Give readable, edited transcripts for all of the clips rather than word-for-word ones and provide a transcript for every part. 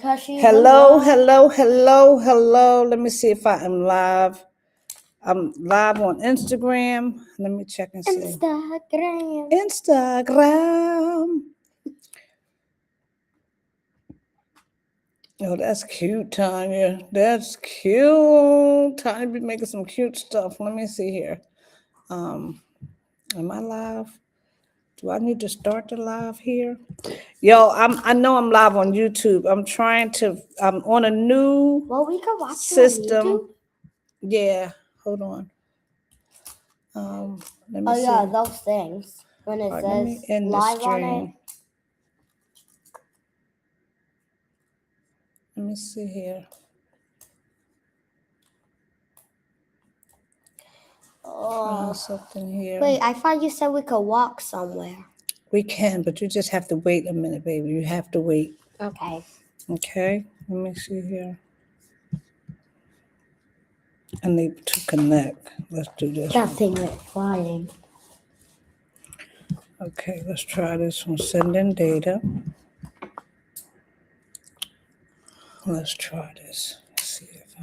because she's Hello. Let me see if I am live. I'm live on Instagram. Let me check and see. Instagram. Oh, that's cute, Tanya. That's cute. Tanya be making some cute stuff. Let me see here. Am I live? Do I need to start the live here? Yo, I know I'm live on YouTube. I'm on a new we can watch system. You on YouTube? Yeah, hold on. Let me see. Yeah, those things. When it says live on it. Let me see here. Something here. Wait, I thought you said we could walk somewhere. We can, but you just have to wait a minute, baby. You have to wait. Okay. Okay, let me see here. I need to connect. Let's do this. That thing went flying. Okay, let's try this one. Send in data. Let's try this. Let's see if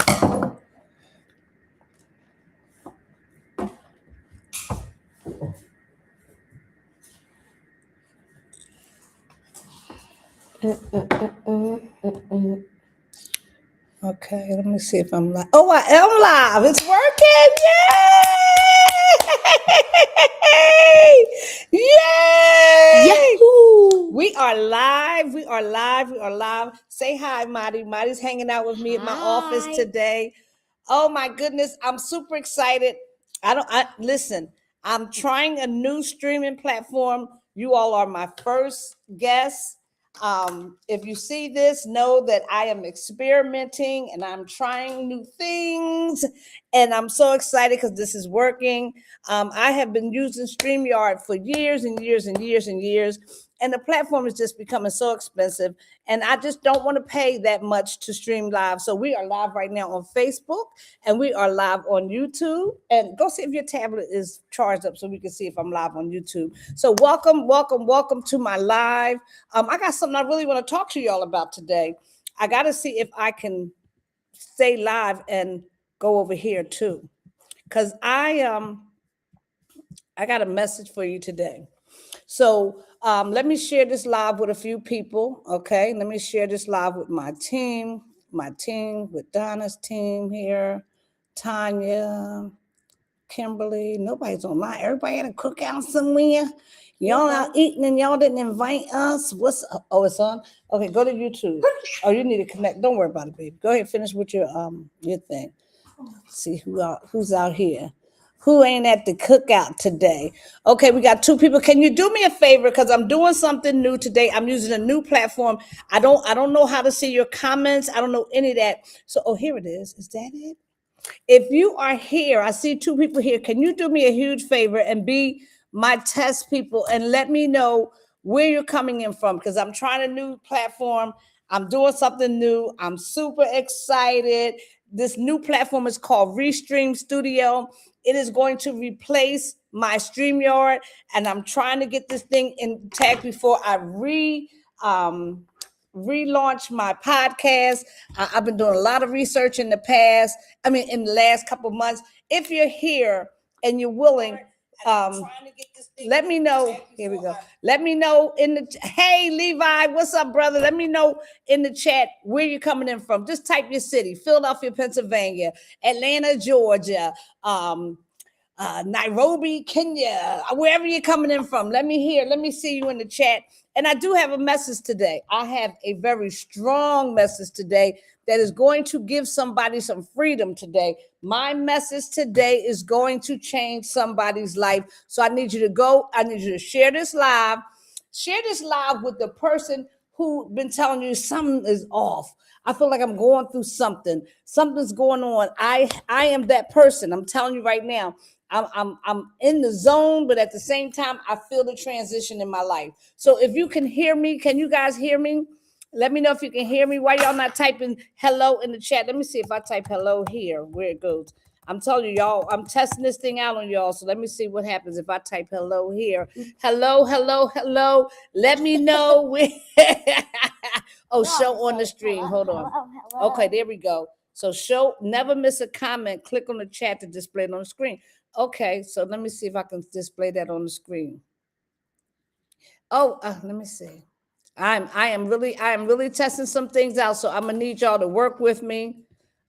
Okay, let me see if I'm live. Oh, I am live. It's working. Yay! Yay! Yahoo! We are live. We are live. Say hi, Marty. Marty's hanging out with me at my office today. Oh my goodness, I'm super excited. Listen, I'm trying a new streaming platform. You all are my first guests. If you see this, know that I am experimenting and I'm trying new things. And I'm so excited because this is working. I have been using StreamYard for years and years and years and years. And the platform is just becoming so expensive. And I just don't want to pay that much to stream live. So we are live right now on Facebook and we are live on YouTube. And go see if your tablet is charged up so we can see if I'm live on YouTube. So welcome to my live. I got something I really want to talk to y'all about today. I got to see if I can stay live and go over here too. Because I got a message for you today. So let me share this live with a few people, okay? Let me share this live with my team, with Donna's team here, Tanya, Kimberly. Nobody's online. Everybody at a cookout somewhere. Y'all out eating and y'all didn't invite us. Oh, it's on? Okay, go to YouTube. Oh, you need to connect. Don't worry about it, baby. Go ahead, finish with your thing. See who's out here. Who ain't at the cookout today? Okay, we got two people. Can you do me a favor? Because I'm doing something new today. I'm using a new platform. I don't know how to see your comments. I don't know any of that. So, here it is. Is that it? If you are here, I see two people here. Can you do me a huge favor and be my test people and let me know where you're coming in from? Because I'm trying a new platform. I'm doing something new. I'm super excited. This new platform is called Restream Studio. It is going to replace my StreamYard, and I'm trying to get this thing intact before I relaunch my podcast. I've been doing a lot of research in the last couple of months. If you're here and you're willing, let me know. Here we go. Let me know hey, Levi, what's up, brother? Let me know in the chat where you're coming in from. Just type your city: Philadelphia, Pennsylvania, Atlanta, Georgia, Nairobi, Kenya, wherever you're coming in from. Let me see you in the chat. And I do have a message today. I have a very strong message today that is going to give somebody some freedom today. My message today is going to change somebody's life. So I need you to share this live. Share this live with the person who been telling you something is off. I feel like I'm going through something. Something's going on. I am that person. I'm telling you right now. I'm in the zone, but at the same time, I feel the transition in my life. So if you can hear me, can you guys hear me? Let me know if you can hear me. Why y'all not typing hello in the chat? Let me see if I type hello here, where it goes. I'm telling you, y'all, I'm testing this thing out on y'all. So let me see what happens if I type hello here. Hello, hello, hello. Let me know. Show on the stream. Hold on. Okay, there we go. So show, never miss a comment. Click on the chat to display it on the screen. Okay, so let me see if I can display that on the screen. Let me see. I am really testing some things out. So I'm gonna need y'all to work with me.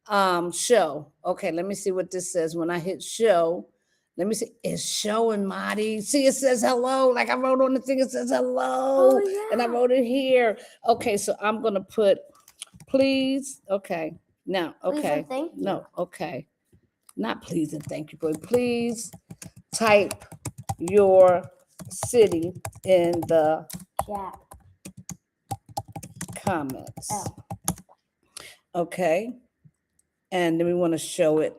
Show. Okay, let me see what this says when I hit show. Let me see. It's showing, Marty. See, it says hello. Like I wrote on the thing, it says hello. And I wrote it here. Okay, so I'm gonna put please. Okay. Now, okay. Please and thank you. No, okay. Not please and thank you, but please type your city in the chat comments. Okay. And then we want to show it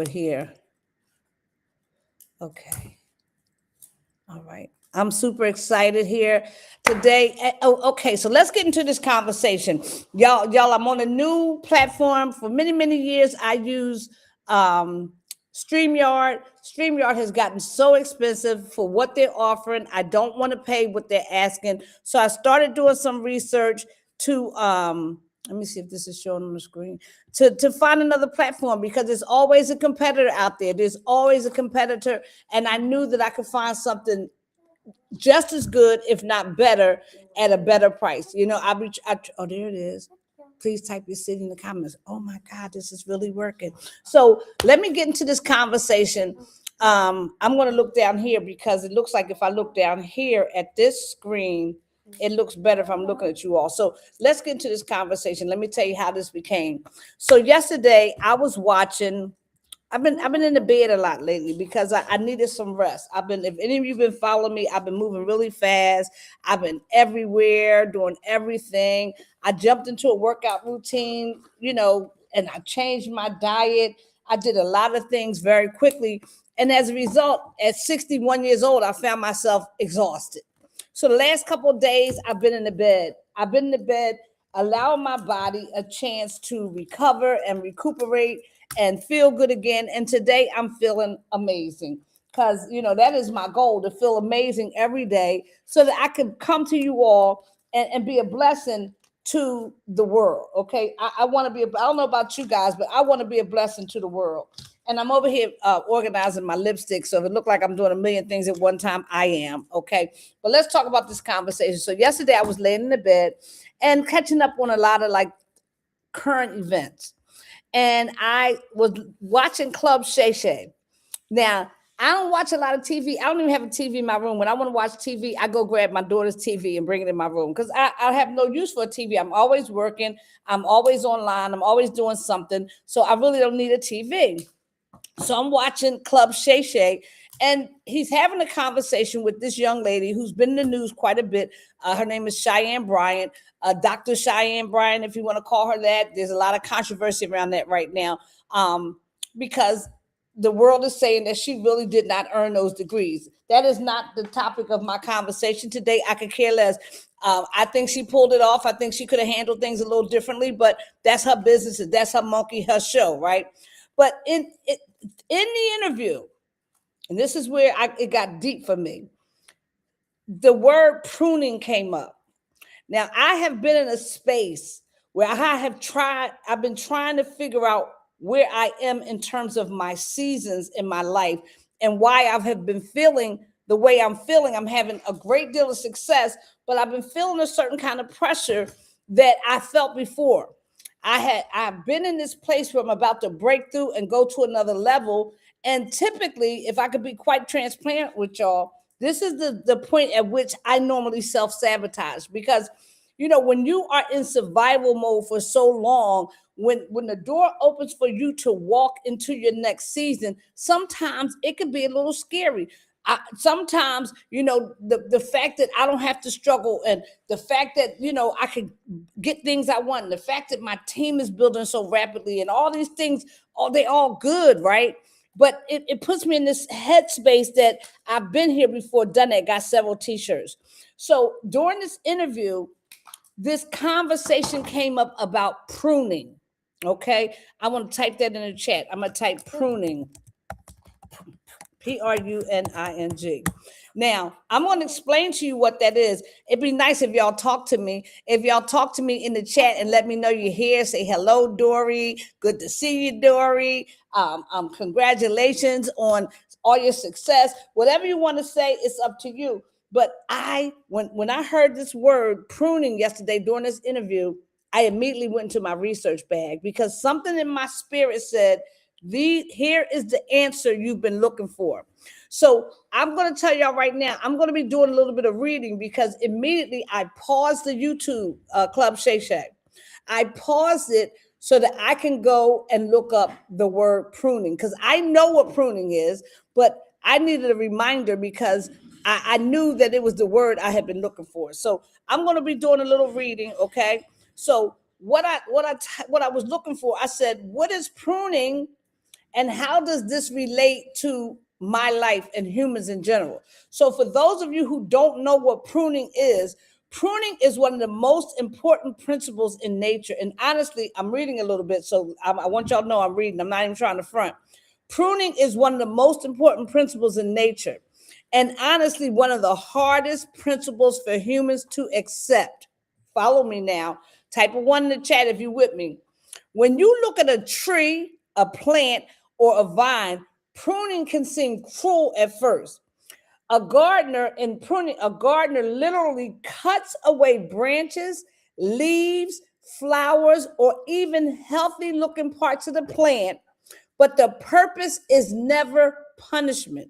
here. Okay. All right. I'm super excited here today. Okay. So let's get into this conversation. Y'all, I'm on a new platform. For many, many years, I use StreamYard. StreamYard has gotten so expensive for what they're offering. I don't want to pay what they're asking. So I started doing some research to let me see if this is showing on the screen, to find another platform, because there's always a competitor out there. There's always a competitor. And I knew that I could find something just as good, if not better, at a better price. You know, oh, there it is. Please type your city in the comments. Oh my God, this is really working. So let me get into this conversation. I'm going to look down here, because it looks like if I look down here at this screen, it looks better if I'm looking at you all. So let's get into this conversation. Let me tell you how this became. So yesterday I was watching. I've been in the bed a lot lately because I needed some rest. If any of you been following me, I've been moving really fast. I've been everywhere, doing everything. I jumped into a workout routine, and I changed my diet. I did a lot of things very quickly. And as a result, at 61 years old, I found myself exhausted. So the last couple of days, I've been in the bed. Allowing my body a chance to recover and recuperate and feel good again. And today I'm feeling amazing, because, that is my goal, to feel amazing every day so that I can come to you all and be a blessing to the world. Okay. I want to be, I don't know about you guys, but I want to be a blessing to the world. And I'm over here organizing my lipstick. So if it looked like I'm doing a million things at one time, I am. Okay. But let's talk about this conversation. So yesterday I was laying in the bed and catching up on a lot of current events. And I was watching Club Shay Shay. Now, I don't watch a lot of TV. I don't even have a TV in my room. When I want to watch TV, I go grab my daughter's TV and bring it in my room, because I have no use for a TV. I'm always working. I'm always online. I'm always doing something. So I really don't need a TV. So I'm watching Club Shay Shay, and he's having a conversation with this young lady who's been in the news quite a bit. Her name is Cheyenne Bryant, Dr. Cheyenne Bryant, if you want to call her that. There's a lot of controversy around that right now, because the world is saying that she really did not earn those degrees. That is not the topic of my conversation today. I could care less. I think she pulled it off. I think she could have handled things a little differently, but that's her business. That's her monkey, her show, right? But in the interview, and this is where it got deep for me, the word pruning came up. Now, I have been in a space where I've been trying to figure out where I am in terms of my seasons in my life, and why I have been feeling the way I'm feeling. I'm having a great deal of success, but I've been feeling a certain kind of pressure that I felt before. I've been in this place where I'm about to break through and go to another level. And typically, if I could be quite transparent with y'all, this is the point at which I normally self-sabotage, because, when you are in survival mode for so long, when the door opens for you to walk into your next season, sometimes it can be a little scary. Sometimes, the fact that I don't have to struggle, and the fact that, I can get things I want, and the fact that my team is building so rapidly, and all these things, they all good, right? But it puts me in this headspace that I've been here before, done it, got several t-shirts. So during this interview, this conversation came up about pruning. Okay, I want to type that in the chat. I'm gonna type pruning, pruning. Now, I'm going to explain to you what that is. It'd be nice if y'all talk to me. If y'all talk to me in the chat and let me know you're here, say hello, Dory. Good to see you, Dory. Congratulations on all your success. Whatever you want to say, it's up to you. But when I heard this word pruning yesterday during this interview, I immediately went into my research bag because something in my spirit said, here is the answer you've been looking for. So I'm going to tell y'all right now, I'm going to be doing a little bit of reading because immediately I paused the YouTube Club Shay Shay. I paused it so that I can go and look up the word pruning because I know what pruning is, but I needed a reminder because I knew that it was the word I had been looking for. So I'm going to be doing a little reading, okay? So what I was looking for, I said, what is pruning? And how does this relate to my life and humans in general? So for those of you who don't know what pruning is one of the most important principles in nature. And honestly, I'm reading a little bit, so I want y'all to know I'm reading. I'm not even trying to front. Pruning is one of the most important principles in nature. And honestly, one of the hardest principles for humans to accept. Follow me now. Type a 1 in the chat if you're with me. When you look at a tree, a plant, or a vine, pruning can seem cruel at first. A gardener literally cuts away branches, leaves, flowers, or even healthy looking parts of the plant. But the purpose is never punishment.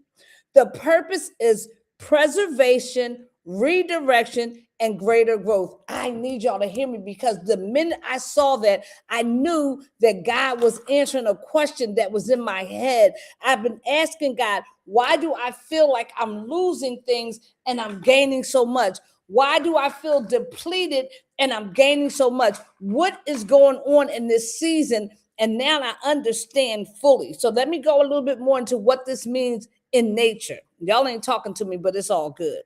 The purpose is preservation, redirection, and greater growth. I need y'all to hear me because the minute I saw that, I knew that God was answering a question that was in my head. I've been asking God, why do I feel like I'm losing things and I'm gaining so much? Why do I feel depleted and I'm gaining so much? What is going on in this season? And now I understand fully. So let me go a little bit more into what this means in nature. Y'all ain't talking to me, but it's all good.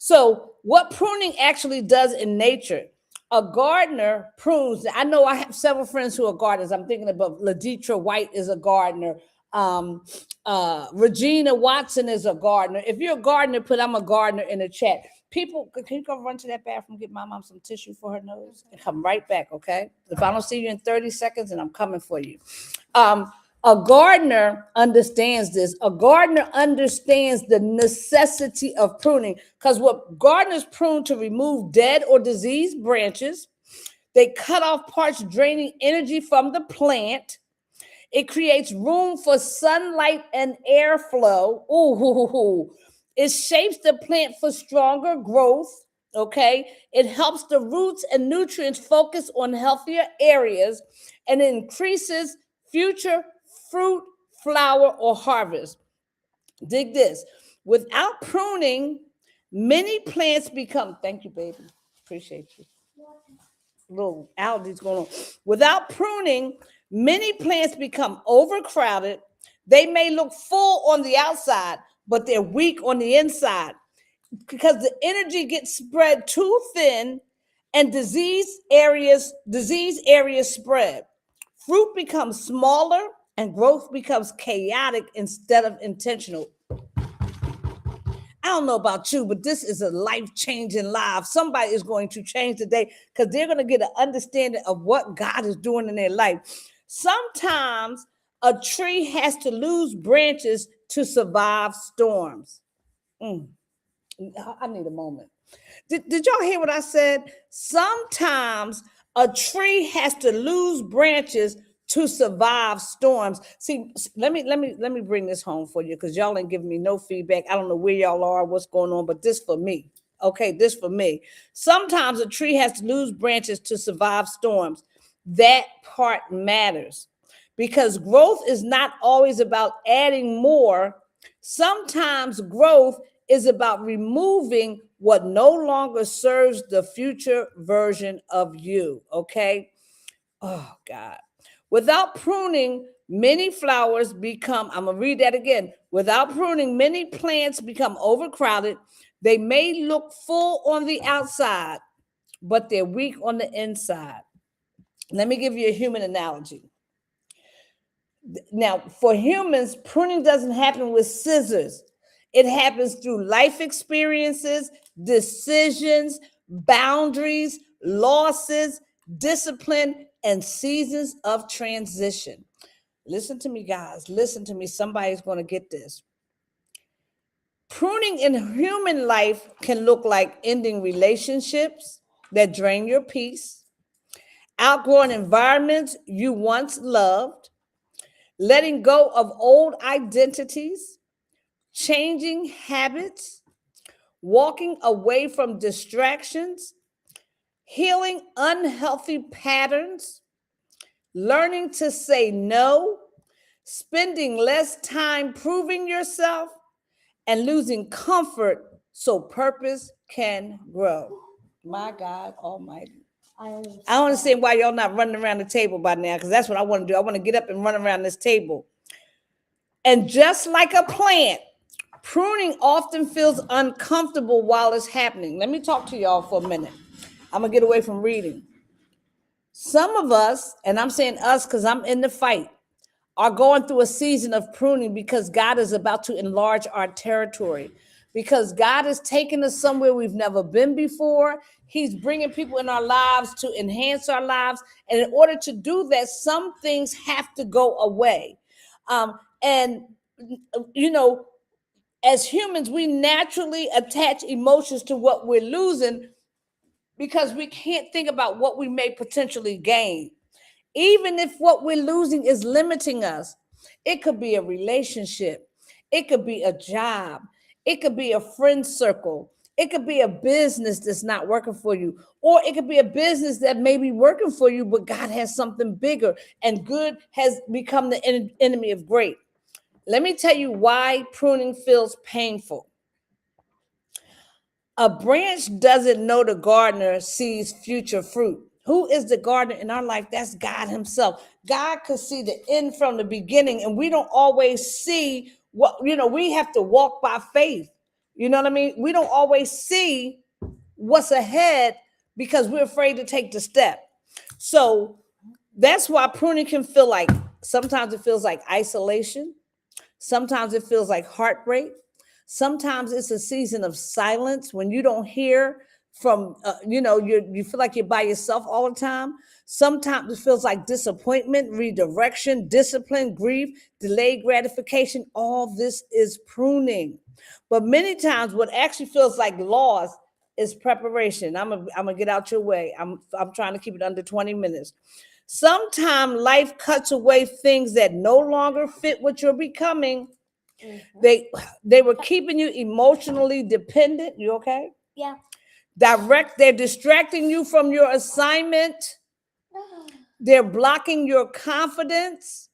So what pruning actually does in nature, a gardener prunes. I know I have several friends who are gardeners. I'm thinking about Laditra White is a gardener. Regina Watson is a gardener. If you're a gardener, put I'm a gardener in the chat. People, can you go run to that bathroom, get my mom some tissue for her nose, and come right back, okay? If I don't see you in 30 seconds, then I'm coming for you. A gardener understands this. A gardener understands the necessity of pruning because what gardeners prune to remove dead or diseased branches. They cut off parts draining energy from the plant. It creates room for sunlight and airflow. Ooh, it shapes the plant for stronger growth. Okay, it helps the roots and nutrients focus on healthier areas and increases future fruit, flower, or harvest. Dig this. Without pruning, many plants become, thank you, baby. Appreciate you. Little allergies going on. Without pruning, many plants become overcrowded. They may look full on the outside, but they're weak on the inside because the energy gets spread too thin and disease areas spread. Fruit becomes smaller and growth becomes chaotic instead of intentional. I don't know about you, but this is a life-changing life. Somebody is going to change today because they're going to get an understanding of what God is doing in their life. Sometimes a tree has to lose branches to survive storms. I need a moment. Did y'all hear what I said? Sometimes a tree has to lose branches to survive storms. See, let me bring this home for you because y'all ain't giving me no feedback. I don't know where y'all are, what's going on, but this for me. Okay, this for me. Sometimes a tree has to lose branches to survive storms. That part matters because growth is not always about adding more. Sometimes growth is about removing what no longer serves the future version of you. Okay. Oh, God. Without pruning, many flowers become, I'm going to read that again. Without pruning, many plants become overcrowded. They may look full on the outside, but they're weak on the inside. Let me give you a human analogy. Now, for humans, pruning doesn't happen with scissors. It happens through life experiences, decisions, boundaries, losses, discipline, and seasons of transition. Listen to me, guys. Listen to me. Somebody's going to get this. Pruning in human life can look like ending relationships that drain your peace, outgrowing environments you once loved, letting go of old identities, changing habits, walking away from distractions, healing unhealthy patterns, learning to say no, spending less time proving yourself, and losing comfort so purpose can grow. My God Almighty. I don't understand why y'all not running around the table by now, because that's what I want to do. I want to get up and run around this table. And just like a plant, pruning often feels uncomfortable while it's happening. Let me talk to y'all for a minute. I'm going to get away from reading. Some of us, and I'm saying us because I'm in the fight, are going through a season of pruning because God is about to enlarge our territory, because God is taking us somewhere we've never been before. He's bringing people in our lives to enhance our lives. And in order to do that, some things have to go away. And, you know, as humans, we naturally attach emotions to what we're losing because we can't think about what we may potentially gain. Even if what we're losing is limiting us, it could be a relationship, it could be a job, it could be a friend circle, it could be a business that's not working for you, or it could be a business that may be working for you, but God has something bigger, and good has become the enemy of great. Let me tell you why pruning feels painful. A branch doesn't know the gardener sees future fruit. Who is the gardener in our life? That's God himself. God could see the end from the beginning, and we don't always see what, we have to walk by faith. You know what I mean? We don't always see what's ahead because we're afraid to take the step. So that's why pruning can feel like, sometimes it feels like isolation. Sometimes it feels like heartbreak. Sometimes it's a season of silence when you don't hear from, you feel like you're by yourself all the time. Sometimes it feels like disappointment, redirection, discipline, grief, delayed gratification. All this is pruning. But many times what actually feels like loss is preparation. I'm gonna get out your way. I'm trying to keep it under 20 minutes. Sometimes life cuts away things that no longer fit what you're becoming. Mm-hmm. They were keeping you emotionally dependent. You okay? Yeah. They're distracting you from your assignment. They're blocking your confidence.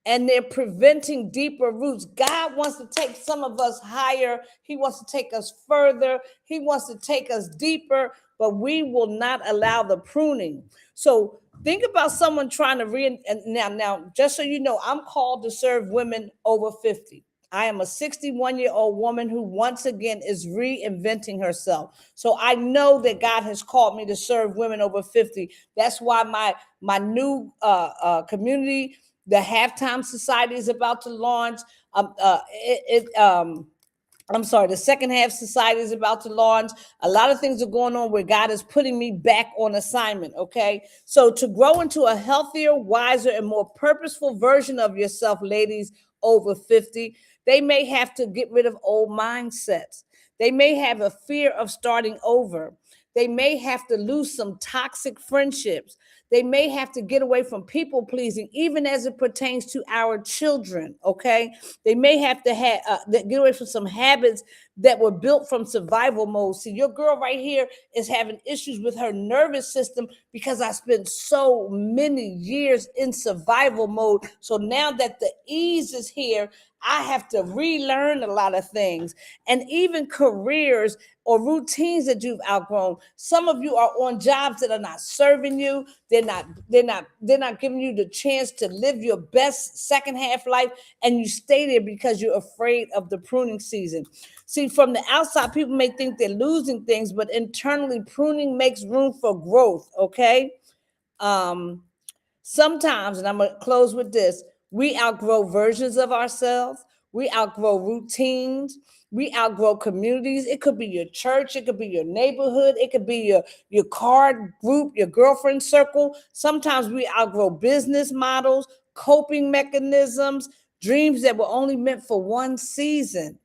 And they're preventing deeper roots. God wants to take some of us higher. He wants to take us further. He wants to take us deeper, but we will not allow the pruning. So think about someone trying to now, just so you know, I'm called to serve women over 50. I am a 61-year-old woman who once again is reinventing herself. So I know that God has called me to serve women over 50. That's why my new community, the Halftime Society, is about to launch. The Second Half Society is about to launch. A lot of things are going on where God is putting me back on assignment, okay? So to grow into a healthier, wiser, and more purposeful version of yourself, ladies over 50, they may have to get rid of old mindsets. They may have a fear of starting over. They may have to lose some toxic friendships. They may have to get away from people pleasing, even as it pertains to our children, okay? They may have to get away from some habits that were built from survival mode. See, your girl right here is having issues with her nervous system because I spent so many years in survival mode. So now that the ease is here, I have to relearn a lot of things, and even careers or routines that you've outgrown. Some of you are on jobs that are not serving you. They're not giving you the chance to live your best second half life, and you stay there because you're afraid of the pruning season. See, from the outside, people may think they're losing things, but internally, pruning makes room for growth, okay? Sometimes, and I'm going to close with this, we outgrow versions of ourselves. We outgrow routines. We outgrow communities. It could be your church. It could be your neighborhood. It could be your card group, your girlfriend circle. Sometimes we outgrow business models, coping mechanisms, dreams that were only meant for one season.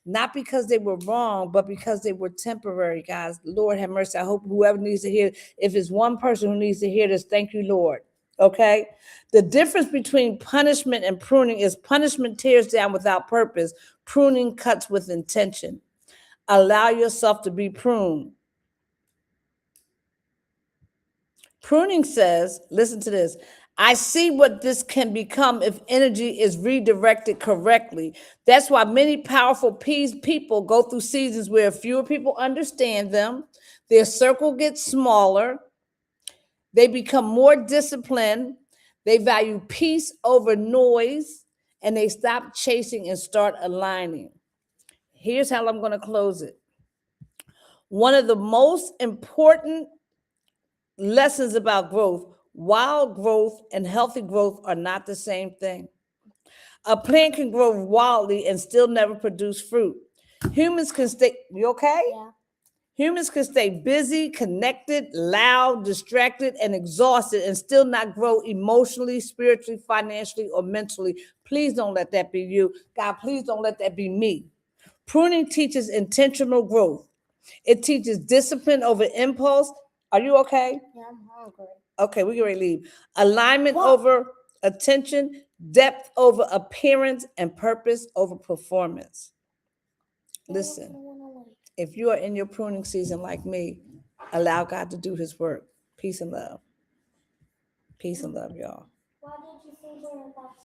Not because they were wrong, but because they were temporary, guys. Lord have mercy. I hope whoever needs to hear, if it's one person who needs to hear this, thank you, Lord. Okay? The difference between punishment and pruning is punishment tears down without purpose. Pruning cuts with intention. Allow yourself to be pruned. Pruning says, listen to this, I see what this can become if energy is redirected correctly. That's why many powerful people go through seasons where fewer people understand them, their circle gets smaller, they become more disciplined, they value peace over noise, and they stop chasing and start aligning. Here's how I'm going to close it. One of the most important lessons about growth: wild growth and healthy growth are not the same thing. A plant can grow wildly and still never produce fruit. Humans can stay, you okay? Yeah. Humans can stay busy, connected, loud, distracted, and exhausted and still not grow emotionally, spiritually, financially, or mentally. Please don't let that be you. God, please don't let that be me. Pruning teaches intentional growth. It teaches discipline over impulse. Are you okay? Yeah, I'm hungry. Okay, we can ready to leave. Alignment over attention, depth over appearance, and purpose over performance. Listen, if you are in your pruning season like me, allow God to do his work. Peace and love. Peace and love, y'all. Why did you say we're about